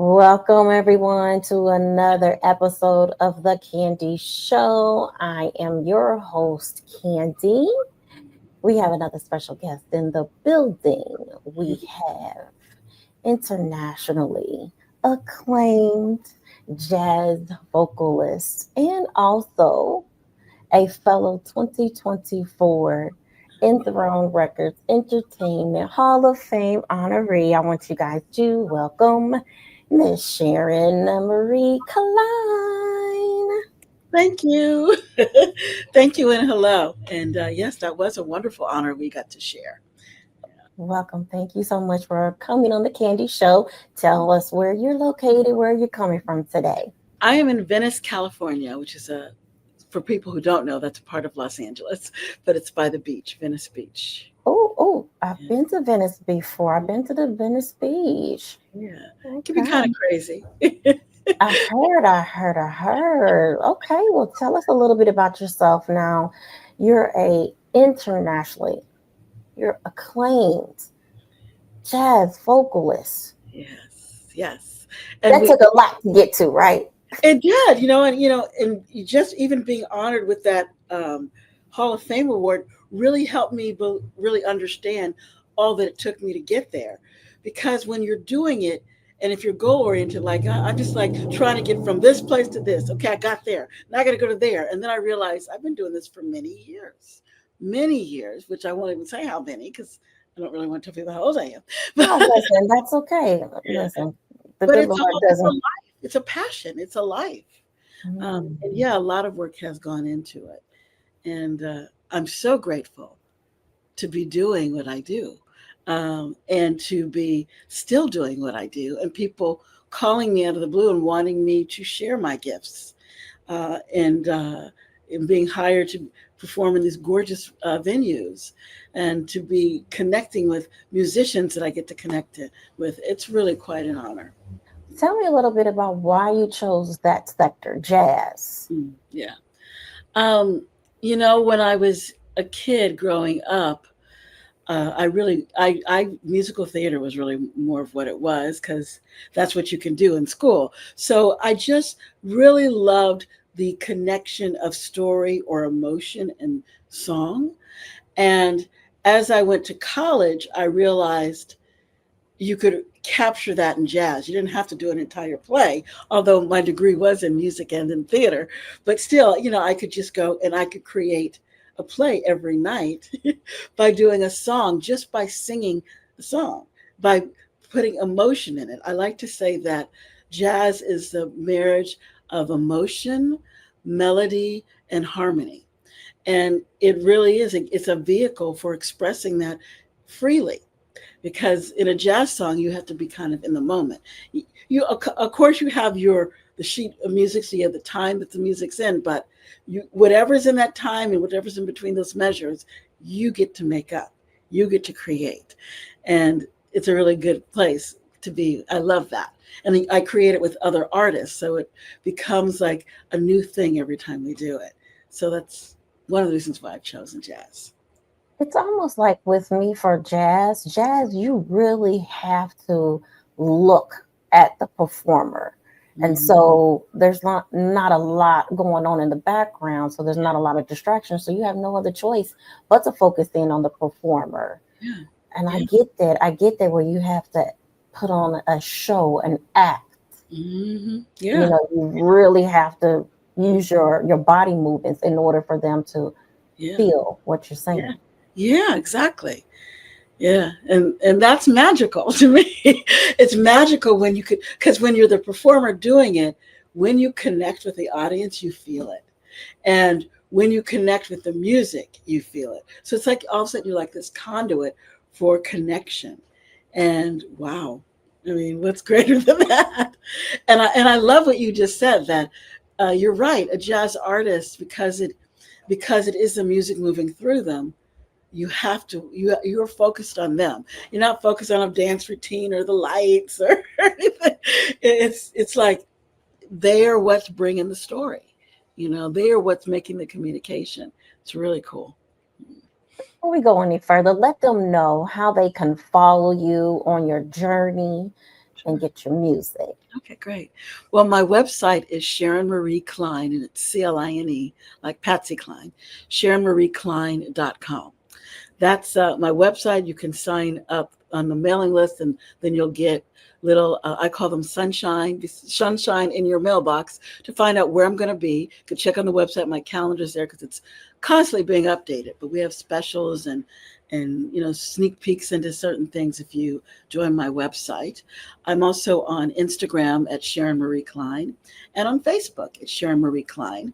Welcome, everyone, to another episode of The Candy Show. I am your host, Candy. We have another special guest in the building. We have internationally acclaimed jazz vocalist and also a fellow 2024 Intrnl Records Entertainment Hall of Fame honoree. I want you guys to welcome Miss Sharon Marie Cline. Thank you. Thank you and hello. And yes, that was a wonderful honor we got to share. Welcome. Thank you so much for coming on the Candy Show. Tell us where you're located, where you're coming from today. I am in Venice, California, which is for people who don't know, that's a part of Los Angeles, but it's by the beach, Venice Beach. I've been to Venice before. I've been to the Venice Beach. Yeah, it can be kind of crazy. I heard. Okay, well, tell us a little bit about yourself now. You're you're acclaimed jazz vocalist. Yes. And that took a lot to get to, right? It did, and just even being honored with that Hall of Fame award really helped me really understand all that it took me to get there. Because when you're doing it, and if you're goal oriented, like I'm just like trying to get from this place to this. Okay, I got there. Now I got to go to there. And then I realized I've been doing this for many years, which I won't even say how many because I don't really want to tell people how old I am. No, listen, that's okay. Listen, but it's a passion. It's a life. Mm. And yeah, a lot of work has gone into it. And I'm so grateful to be doing what I do. And to be still doing what I do, and people calling me out of the blue and wanting me to share my gifts, and being hired to perform in these gorgeous venues, and to be connecting with musicians that I get to connect with. It's really quite an honor. Tell me a little bit about why you chose that sector, jazz. Yeah. When I was a kid growing up, musical theater was really more of what it was because that's what you can do in school. So I just really loved the connection of story or emotion and song. And as I went to college, I realized you could capture that in jazz. You didn't have to do an entire play, although my degree was in music and in theater. But still, I could just go and I could create a play every night by doing a song, just by singing the song, by putting emotion in it. I like to say that jazz is the marriage of emotion, melody, and harmony. And it really is, it's a vehicle for expressing that freely. Because in a jazz song, you have to be kind of in the moment. Of course, you have the sheet of music, so you have the time that the music's in, but whatever's in that time and whatever's in between those measures, you get to make up, you get to create. And it's a really good place to be. I love that. And I create it with other artists. So it becomes like a new thing every time we do it. So that's one of the reasons why I've chosen jazz. It's almost like with me for jazz, you really have to look at the performer. And so there's not a lot going on in the background. So there's not a lot of distractions. So you have no other choice but to focus in on the performer. Yeah. And I get that where you have to put on a show, an act. Mm-hmm. Yeah. You really have to use your body movements in order for them to feel what you're saying. Yeah, exactly. Yeah. And that's magical to me. It's magical when because when you're the performer doing it, when you connect with the audience, you feel it. And when you connect with the music, you feel it. So it's like all of a sudden you're like this conduit for connection. And wow, I mean, what's greater than that? And I love what you just said, that you're right. A jazz artist, because it is the music moving through them, you're focused on them. You're not focused on a dance routine or the lights or anything. It's like they're what's bringing the story. They're what's making the communication. It's really cool. Before we go any further, let them know how they can follow you on your journey and get your music? Okay, great. Well, my website is Sharon Marie Cline, and it's Cline, like Patsy Cline, SharonMarieCline.com. That's my website. You can sign up on the mailing list, and then you'll get little, I call them sunshine in your mailbox to find out where I'm going to be. You can check on the website. My calendar's there because it's constantly being updated. But we have specials and sneak peeks into certain things if you join my website. I'm also on Instagram at Sharon Marie Cline, and on Facebook at Sharon Marie Cline.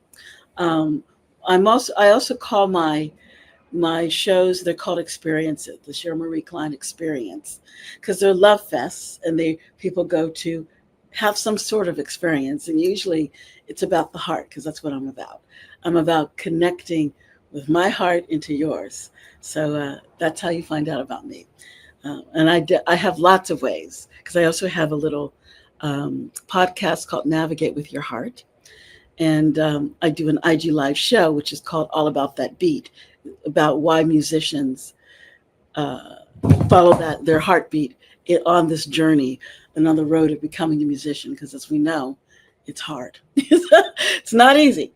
I also call my shows, they're called experiences, the Sharon Marie Cline experience, because they're love fests, and people go to have some sort of experience, and usually it's about the heart, because that's what I'm about. I'm about connecting with my heart into yours. So that's how you find out about me. And I have lots of ways, because I also have a little podcast called Navigate with Your Heart. And I do an IG Live show, which is called All About That Beat, about why musicians follow their heartbeat on this journey and on the road of becoming a musician, because as we know, it's hard. It's not easy.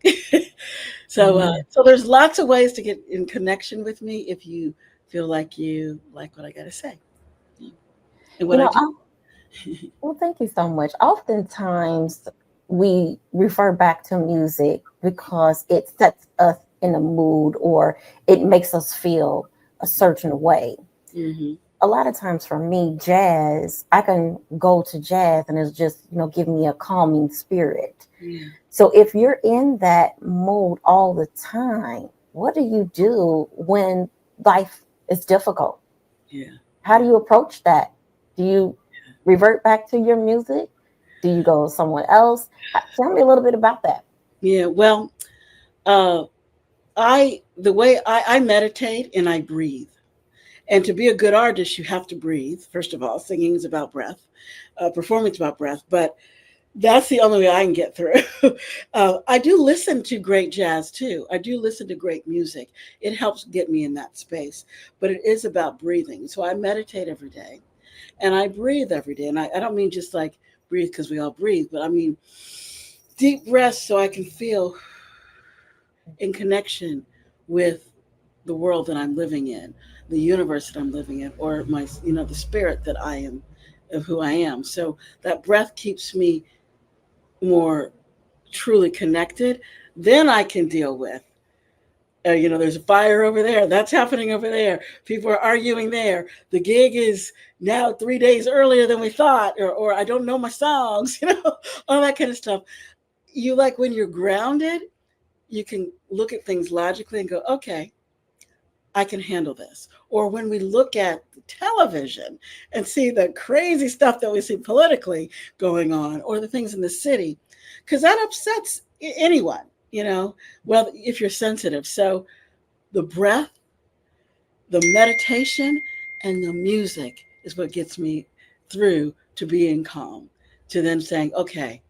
So there's lots of ways to get in connection with me if you feel like you like what I got to say. And what I do. Well, thank you so much. Oftentimes, we refer back to music because it sets us in a mood, or it makes us feel a certain way. Mm-hmm. A lot of times for me, jazz, I can go to jazz and it's just, give me a calming spirit. Yeah. So if you're in that mode all the time, what do you do when life is difficult? Yeah. How do you approach that? Do you revert back to your music? Do you go somewhere else? Tell me a little bit about that. Yeah, well, the way I meditate and I breathe. And to be a good artist, you have to breathe. First of all, singing is about breath, performing is about breath, but that's the only way I can get through. I do listen to great jazz too. I do listen to great music. It helps get me in that space, but it is about breathing. So I meditate every day and I breathe every day. And I don't mean just like breathe because we all breathe, but I mean deep breaths so I can feel in connection with the world that I'm living in, the universe that I'm living in, or my, the spirit that I am, of who I am. So that breath keeps me more truly connected. Then I can deal with, there's a fire over there. That's happening over there. People are arguing there. The gig is now 3 days earlier than we thought, or I don't know my songs, all that kind of stuff. When you're grounded, you can look at things logically and go, okay, I can handle this. Or when we look at television and see the crazy stuff that we see politically going on, or the things in the city, because that upsets anyone, well, if you're sensitive. So the breath, the meditation, and the music is what gets me through to being calm, to then saying, okay,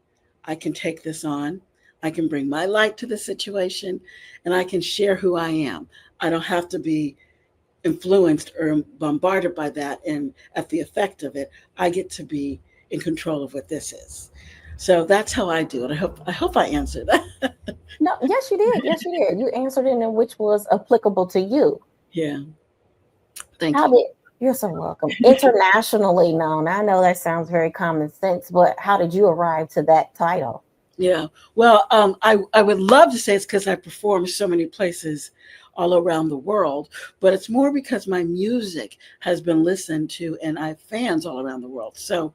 I can take this on. I can bring my light to the situation, and I can share who I am. I don't have to be influenced or bombarded by that. And at the effect of it, I get to be in control of what this is. So that's how I do it. I hope I answered that. No, yes, you did. Yes, you did. You answered it in which was applicable to you. Yeah. Thank you. You're so welcome. Internationally known. I know that sounds very common sense, but how did you arrive to that title? Yeah. Well, I would love to say it's because I perform so many places all around the world, but it's more because my music has been listened to and I have fans all around the world. So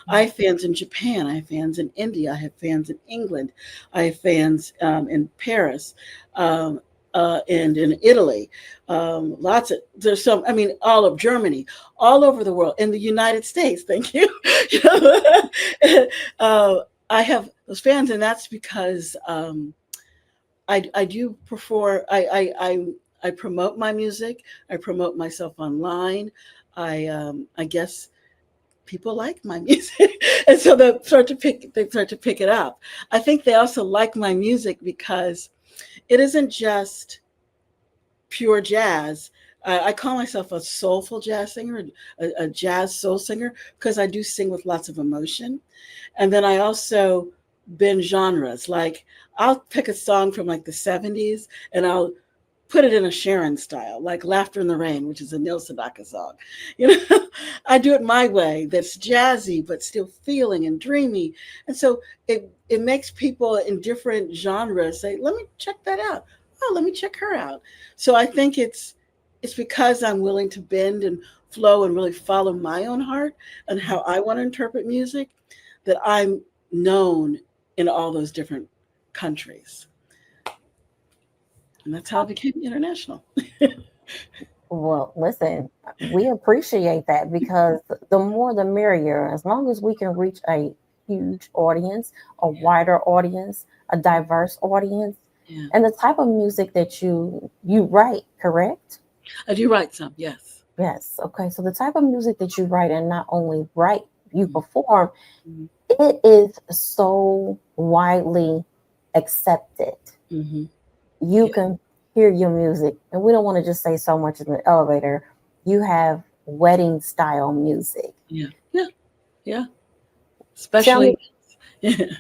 I have fans in Japan, I have fans in India, I have fans in England, I have fans in Paris, and in Italy, all of Germany, all over the world, in the United States. Thank you. I have those fans, and that's because I do perform. I promote my music. I promote myself online. I guess people like my music, and so they start to pick it up. I think they also like my music because it isn't just pure jazz. I call myself a soulful jazz singer, a jazz soul singer, because I do sing with lots of emotion. And then I also bend genres. Like I'll pick a song from like the 70s and I'll put it in a Sharon style, like Laughter in the Rain, which is a Neil Sedaka song. You know, I do it my way that's jazzy, but still feeling and dreamy. And so it makes people in different genres say, let me check that out. Oh, let me check her out. So I think it's because I'm willing to bend and flow and really follow my own heart and how I want to interpret music that I'm known in all those different countries. And that's how I became international. Well, listen, we appreciate that because the more the merrier, as long as we can reach a huge audience, a wider audience, a diverse audience, Yeah. and the type of music that you write, correct? I do write some, yes. Yes. Okay. So the type of music that you write and not only write, you Mhm. perform, Mhm. it is so widely accepted. Mhm. You Yeah. can hear your music, and we don't want to just say so much in the elevator. You have wedding style music. Yeah. Yeah. Yeah. Tell me, Especially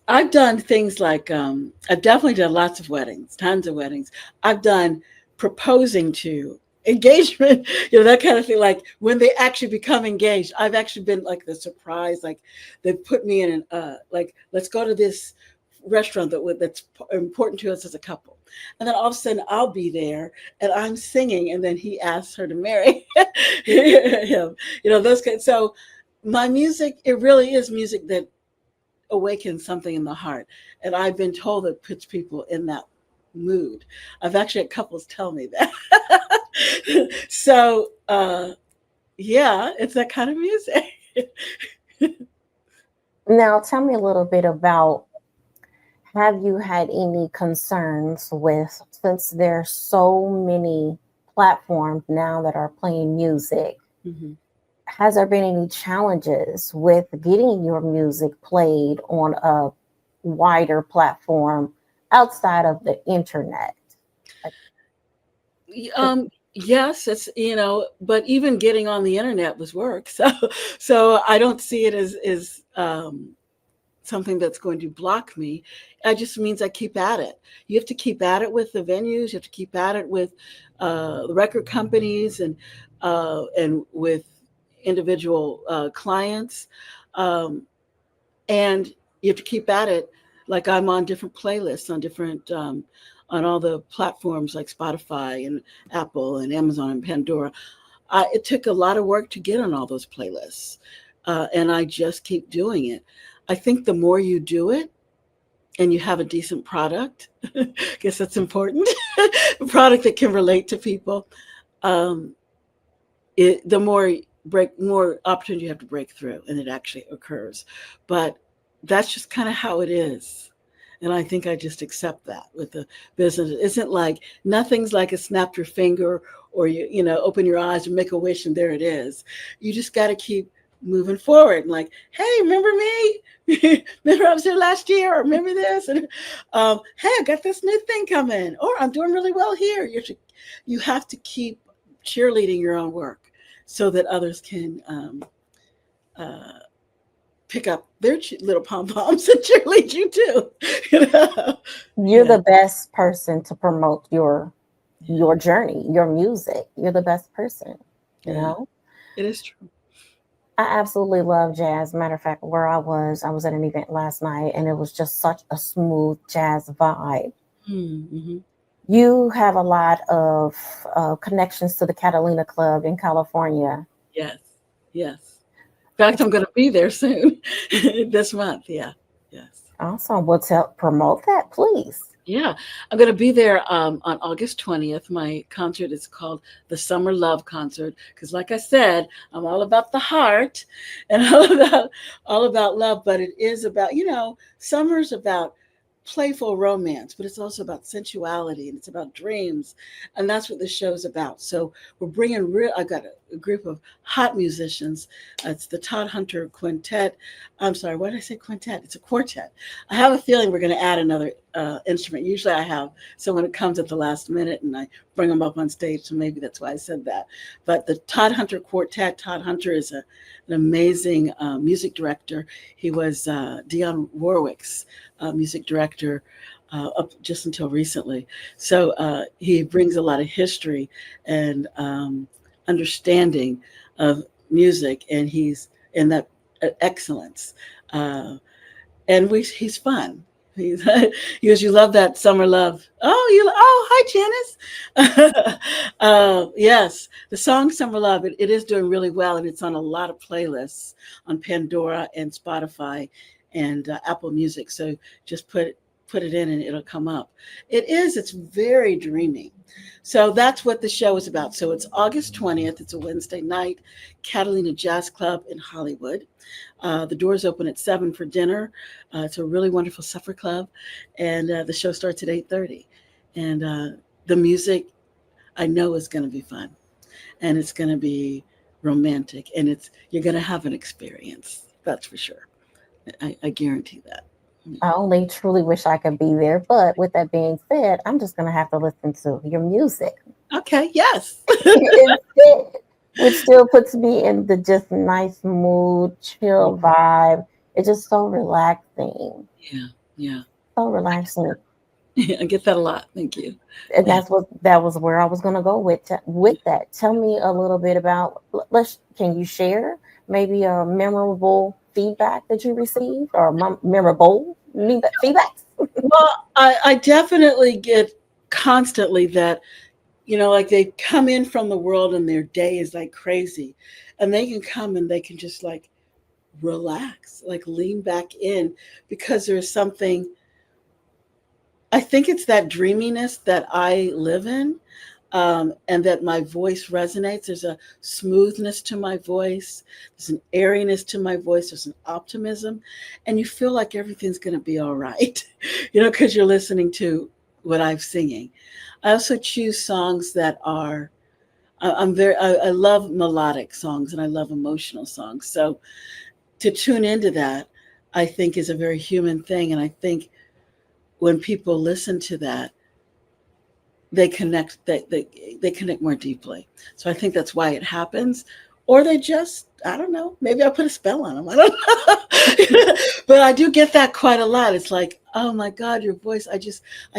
I've done things like I've definitely done lots of weddings, tons of weddings. I've done proposing to engagement, that kind of thing. Like when they actually become engaged, I've actually been like the surprise. Like they put me in an like let's go to this restaurant that's important to us as a couple, and then all of a sudden I'll be there and I'm singing, and then he asks her to marry him. Those kind. So my music, it really is music that awakens something in the heart. And I've been told it puts people in that mood. I've actually had couples tell me that. So, yeah, it's that kind of music. now tell me a little bit about, have you had any concerns with, since there's so many platforms now that are playing music, Mhm. has there been any challenges with getting your music played on a wider platform outside of the internet? Like, Yes, but even getting on the internet was work. So I don't see it as something that's going to block me. It just means I keep at it. You have to keep at it with the venues. You have to keep at it with the record companies and with individual clients, um, and you have to keep at it. Like I'm on different playlists on different on all the platforms like Spotify and Apple and Amazon and Pandora. It took a lot of work to get on all those playlists, and I just keep doing it. I think the more you do it and you have a decent product, I guess that's important, a product that can relate to people, um, the more opportunity you have to break through, and it actually occurs. But that's just kind of how it is. And I think I just accept that with the business. It isn't like nothing's like a snap your finger or you open your eyes and make a wish and there it is. You just got to keep moving forward and like, hey, remember me? Remember I was here last year? Or remember this? And hey, I got this new thing coming. Or I'm doing really well here. You have to keep cheerleading your own work so that others can uh, pick up their little pom poms and cheerlead you too. you know? you're Yeah, the best person to promote yeah, your journey, your music. You're the best person, you yeah. know? It is true. I absolutely love jazz. Matter of fact, where I was at an event last night and it was just such a smooth jazz vibe. Mm-hmm. You have a lot of connections to the Catalina Club in California. Yes, yes. In fact, I'm going to be there soon this month. Yeah, yes. Awesome. Well, promote that, please. Yeah, I'm going to be there on August 20th. My concert is called the Summer Love Concert because, like I said, I'm all about the heart and all about love. But it is about summer's about playful romance, but it's also about sensuality and it's about dreams, and that's what the show's about. So we're bringing real. I got group of hot musicians. It's the Todd Hunter Quintet. I'm sorry, why did I say quintet? It's a quartet. I have a feeling we're going to add another instrument. Usually I have someone that comes at the last minute and I bring them up on stage, so maybe that's why I said that. But the Todd Hunter Quartet, Todd Hunter is an amazing music director. He was Dionne Warwick's music director up just until recently. So he brings a lot of history and understanding of music, and he's in that excellence. And he's fun. He goes, you love that summer love. Hi, Janice. Yes, the song Summer Love, it is doing really well, and it's on a lot of playlists on Pandora and Spotify and Apple Music. So just put it in and it'll come up. It's very dreamy. So that's what the show is about. So it's August 20th. It's a Wednesday night, Catalina Jazz Club in Hollywood. The doors open at 7 for dinner. It's a really wonderful supper club. And the show starts at 8:30. And the music, I know, is going to be fun. And it's going to be romantic. And you're going to have an experience. That's for sure. I guarantee that. I only truly wish I could be there. But with that being said, I'm just going to have to listen to your music. Okay, yes. Instead, which still puts me in the just nice mood, chill vibe. It's just so relaxing. Yeah. So relaxing. I get that a lot. Thank you. And that was where I was going to go with that. Tell me a little bit about, can you share maybe a memorable feedback that you received, or memorable feedback? Well, I definitely get constantly that, like they come in from the world and their day is like crazy, and they can come and they can just like relax, like lean back in, because there's something, I think it's that dreaminess that I live in. And that my voice resonates. There's a smoothness to my voice. There's an airiness to my voice. There's an optimism. And you feel like everything's going to be all right, because you're listening to what I'm singing. I also choose songs that are, I love melodic songs and I love emotional songs. So to tune into that, I think is a very human thing. And I think when people listen to that, they connect more deeply. So I think that's why it happens. Or they just, I don't know, maybe I put a spell on them. I don't know. But I do get that quite a lot. It's like, oh my God, your voice, I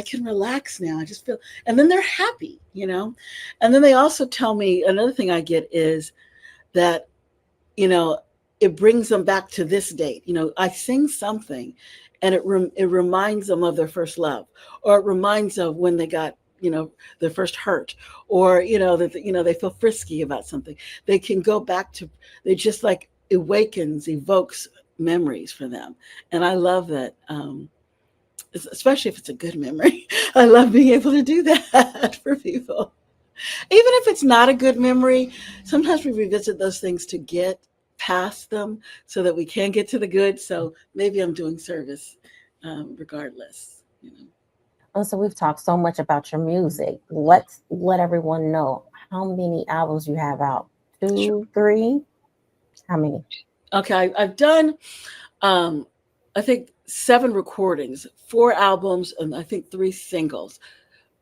can relax now. I just feel, and then they're happy, And then they also tell me, another thing I get is that, it brings them back to this date. I sing something and it reminds them of their first love, or it reminds them of when they got, their first hurt, or, that, they feel frisky about something. They can go back to, they just like evokes memories for them. And I love that, especially if it's a good memory. I love being able to do that for people. Even if it's not a good memory, sometimes we revisit those things to get past them so that we can get to the good. So maybe I'm doing service regardless. So we've talked so much about your music. Let's let everyone know how many albums you have out. 2, 3? How many? Okay, I've done, I think 7 recordings, 4 albums, and I think 3 singles,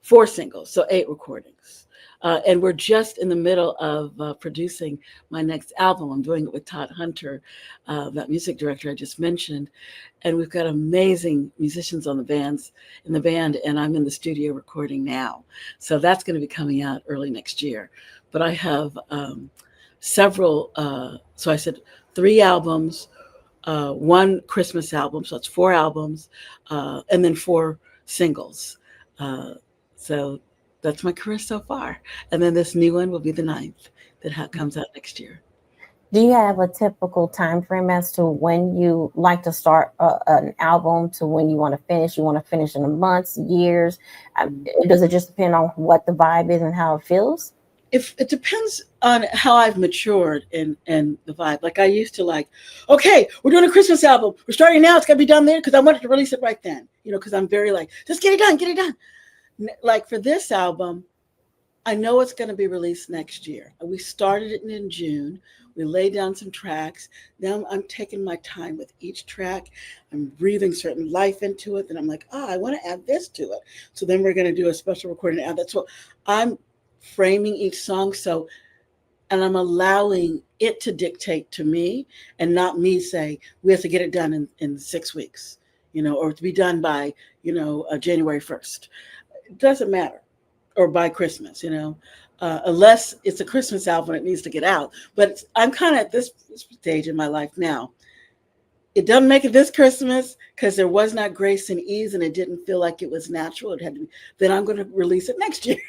4 singles, so 8 recordings. And we're just in the middle of producing my next album. I'm doing it with Todd Hunter, that music director I just mentioned. And we've got amazing musicians in the band, and I'm in the studio recording now. So that's going to be coming out early next year. But I have several, so I said 3 albums, 1 Christmas album, so it's 4 albums, and then 4 singles. So that's my career so far. And then this new one will be the 9th that comes out next year. Do you have a typical time frame as to when you like to start an album to when you want to finish? You want to finish in months, years? Does it just depend on what the vibe is and how it feels? If it depends on how I've matured in the vibe. Like I used to okay, we're doing a Christmas album. We're starting now. It's got to be done there because I wanted to release it right then. Because I'm very just get it done. Like for this album, I know it's going to be released next year. We started it in June. We laid down some tracks. Now I'm taking my time with each track. I'm breathing certain life into it. Then I'm like, I want to add this to it. So then we're going to do a special recording to add that. So I'm framing each song. So, and I'm allowing it to dictate to me and not me say, we have to get it done in 6 weeks, or to be done by, January 1st. It doesn't matter, or by Christmas, unless it's a Christmas album, it needs to get out. But I'm kind of at this stage in my life now. It doesn't make it this Christmas because there was not grace and ease, and it didn't feel like it was natural. It had to be. Then I'm going to release it next year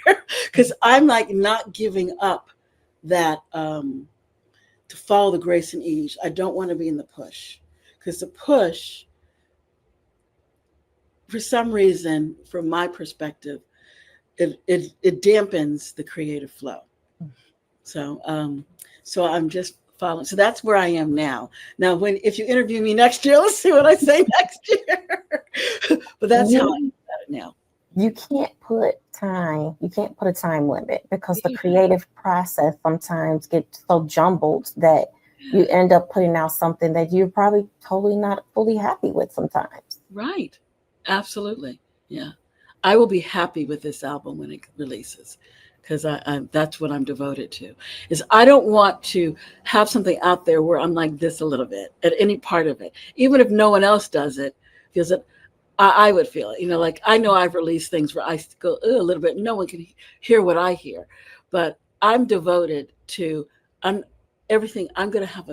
because I'm like not giving up that to follow the grace and ease. I don't want to be in the push, because the push, for some reason, from my perspective, it dampens the creative flow. So I'm just following. So that's where I am now. Now, if you interview me next year, let's see what I say next year. But that's how I'm at it now. You can't put a time limit, because the creative process sometimes gets so jumbled that you end up putting out something that you're probably totally not fully happy with sometimes. Right. Absolutely. Yeah. I will be happy with this album when it releases, because that's what I'm devoted to. Is I don't want to have something out there where I'm like this a little bit at any part of it, even if no one else does it, feels it. I would feel it, like I know I've released things where I go a little bit. No one can hear what I hear, but I'm devoted to everything. I'm going to have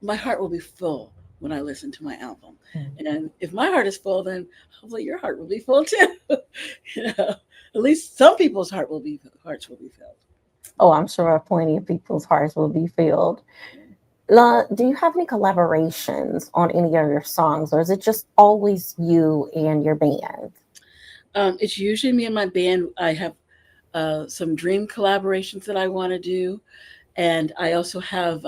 my heart will be full when I listen to my album. Mm-hmm. And if my heart is full, then hopefully your heart will be full too. At least some people's hearts will be filled. Oh, I'm sure plenty of people's hearts will be filled. Do you have any collaborations on any of your songs, or is it just always you and your band? It's usually me and my band. I have some dream collaborations that I want to do. And I also have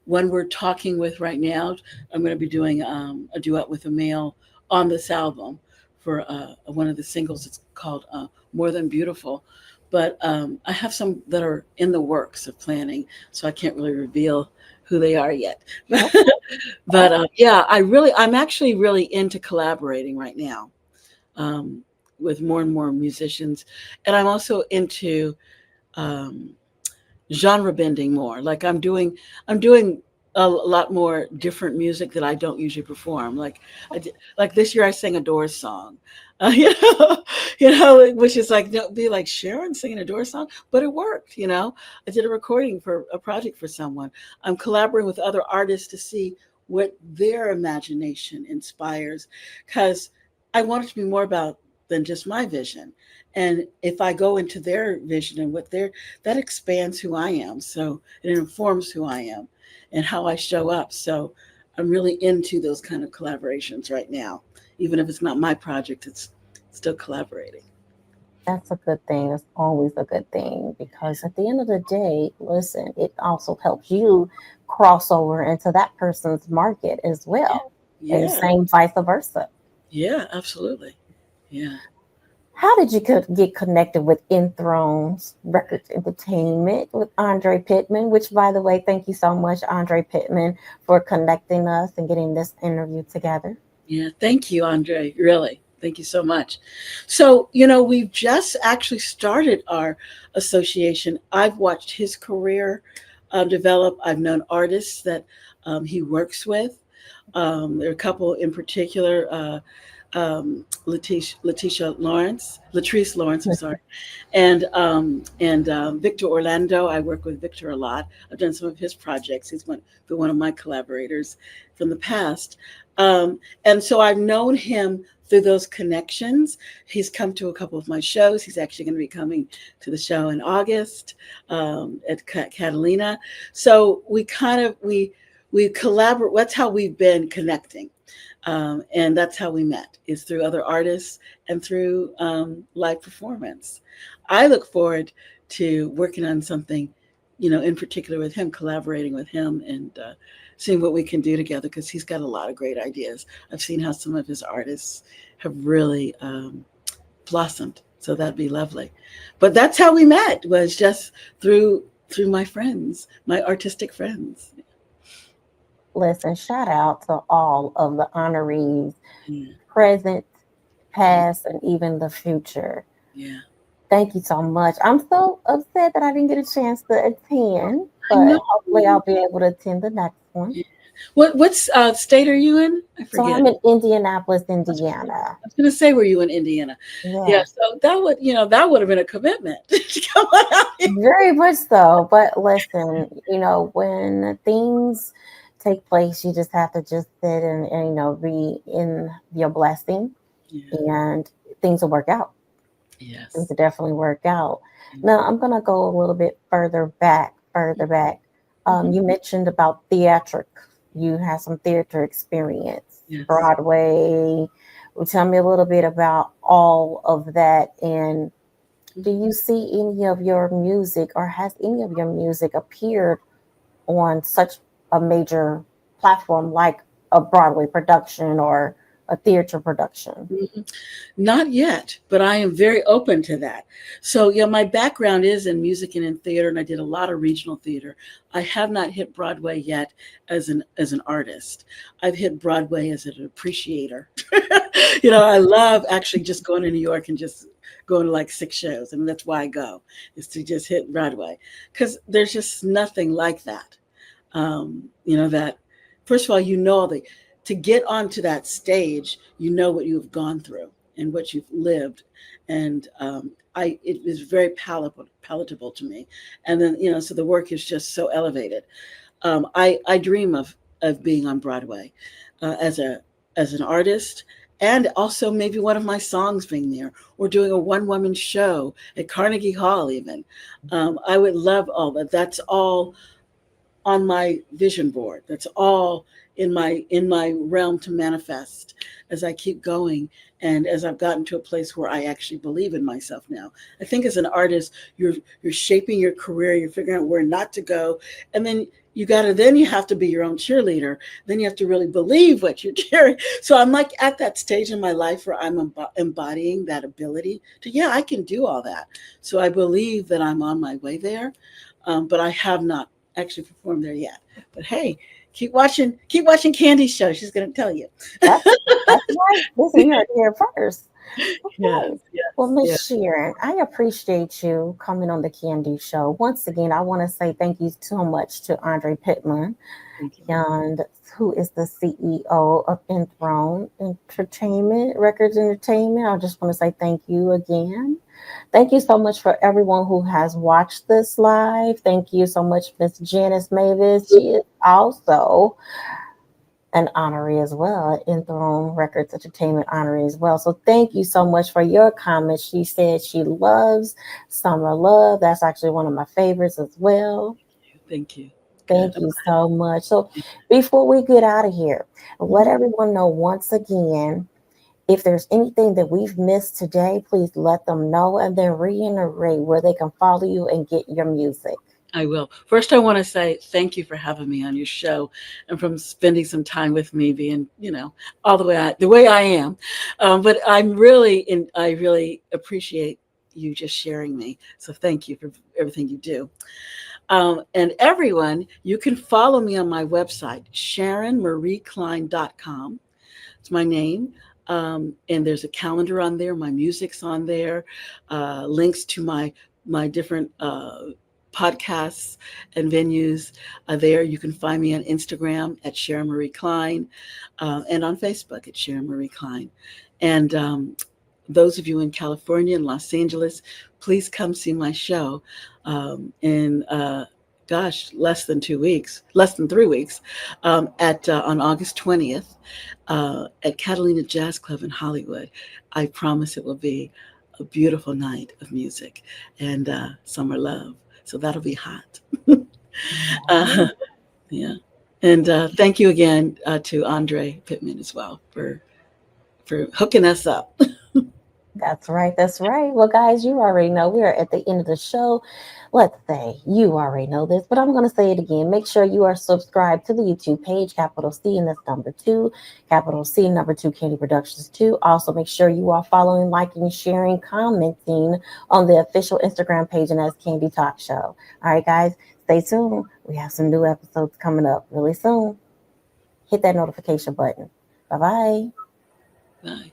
one we're talking with right now. I'm going to be doing a duet with a male on this album for one of the singles. It's called More Than Beautiful. But I have some that are in the works of planning, so I can't really reveal who they are yet. But yeah, I'm actually really into collaborating right now with more and more musicians. And I'm also into genre bending more. Like I'm doing a lot more different music that I don't usually perform. Like this year I sang a Doors song, which is like, be like Sharon singing a Doors song, but it worked. I did a recording for a project for someone. I'm collaborating with other artists to see what their imagination inspires, because I want it to be more about than just my vision. And if I go into their vision and that expands who I am. So it informs who I am and how I show up. So I'm really into those kind of collaborations right now. Even if it's not my project, it's still collaborating. That's a good thing. It's always a good thing, because at the end of the day, listen, it also helps you cross over into that person's market as well. Yeah. And same vice versa. Yeah, absolutely. Yeah. How did you get connected with Intrnl's Records Entertainment with Andre Pittman, which, by the way, thank you so much, Andre Pittman, for connecting us and getting this interview together. Yeah, thank you, Andre. Really. Thank you so much. So, we've just actually started our association. I've watched his career develop. I've known artists that he works with. There are a couple in particular, Latrice Lawrence, I'm sorry, and Victor Orlando. I work with Victor a lot. I've done some of his projects. He's been one of my collaborators from the past, and so I've known him through those connections. He's come to a couple of my shows. He's actually going to be coming to the show in August at Catalina. So we collaborate. That's how we've been connecting. And that's how we met, is through other artists and through live performance. I look forward to working on something, in particular with him, collaborating with him and seeing what we can do together, because he's got a lot of great ideas. I've seen how some of his artists have really blossomed So that'd be lovely. But that's how we met, was just through my friends, my artistic friends. Listen, shout out to all of the honorees, Yeah. present, past, and even the future. Yeah. Thank you so much. I'm so upset that I didn't get a chance to attend, I but know. hopefully I'll be able to attend the next one. Yeah. What state are you in? I So forget. I'm in Indianapolis, I Indiana. was going to say, were you in Indiana? Yeah. Yeah, So that would have been a commitment to come on out here. very much so. But listen, when things take place, you just have to just sit and be in your blessing, Yeah. and things will work out. Things Yes. will definitely work out. Now I'm gonna go a little bit further back. Further back. Mhm. You mentioned about theatric. You had some theater experience, Yes. Broadway. Well, tell me a little bit about all of that, and do Mhm. you see any of your music, or has any of your music appeared on such a major platform like a Broadway production or a theater production? Mhm. Not yet, but I am very open to that. So, yeah, my background is in music and in theater, and I did a lot of regional theater. I have not hit Broadway yet as an artist. I've hit Broadway as an appreciator. I love actually just going to New York and just going to like 6 shows, and that's why I go, is to just hit Broadway, because there's just nothing like that. That first of all, to get onto that stage, you know what you've gone through and what you've lived, and it was very palatable to me. And then so the work is just so elevated. I dream of being on Broadway as an artist, and also maybe one of my songs being there, or doing a one woman show at Carnegie Hall even. I would love all that. That's all on my vision board. That's all in my realm to manifest as I keep going, and as I've gotten to a place where I actually believe in myself now. I think as an artist, you're shaping your career, you're figuring out where not to go, and then you have to be your own cheerleader. Then you have to really believe what you're doing. So I'm like at that stage in my life where I'm embodying that ability to, yeah, I can do all that. So I believe that I'm on my way there, but I have not actually performed there yet. But hey, keep watching Candy's show. She's going to tell you. That's that's right. Listen, you heard it here first. Yes, Okay. Well, yes, yes. Miss Sharon, I appreciate you coming on the Candy Show. Once again, I want to say thank you so much to Andre Pittman, Thank you. and who is the CEO of Intrnl Entertainment, Records Entertainment. I just want to say thank you again. Thank you so much for everyone who has watched this live. Thank you so much, Miss Janice Mavis. She is also an honoree as well, Intrnl Records Entertainment honoree as well. So thank you so much for your comments. She said she loves Summer Love. That's actually one of my favorites as well. Thank you. Good. Thank you so much. So before we get out of here, let Mhm. everyone know once again, if there's anything that we've missed today, please let them know, and then reiterate where they can follow you and get your music. I will. First, I want to say thank you for having me on your show, and from spending some time with me, being all the way I am. But I really appreciate you just sharing me. So thank you for everything you do. And everyone, you can follow me on my website, SharonMarieCline.com. It's my name. And there's a calendar on there. My music's on there. Links to my different podcasts and venues are there. You can find me on Instagram at Sharon Marie Cline, and on Facebook at Sharon Marie Cline. And those of you in California and Los Angeles, please come see my show in less than 2 weeks, less than 3 weeks, at on August 20th at Catalina Jazz Club in Hollywood. I promise it will be a beautiful night of music and summer love. So that'll be hot. uh, yeah. And thank you again to Andre Pittman as well for hooking us up. That's right. That's right. Well, guys, you already know we are at the end of the show. Let's say you already know this, but I'm going to say it again. Make sure you are subscribed to the YouTube page, capital C, and that's number two, capital C, number two, Candy Productions 2. Also, make sure you are following, liking, sharing, commenting on the official Instagram page, and that's Candy Talk Show. All right, guys, stay tuned. We have some new episodes coming up really soon. Hit that notification button. Bye bye. Bye.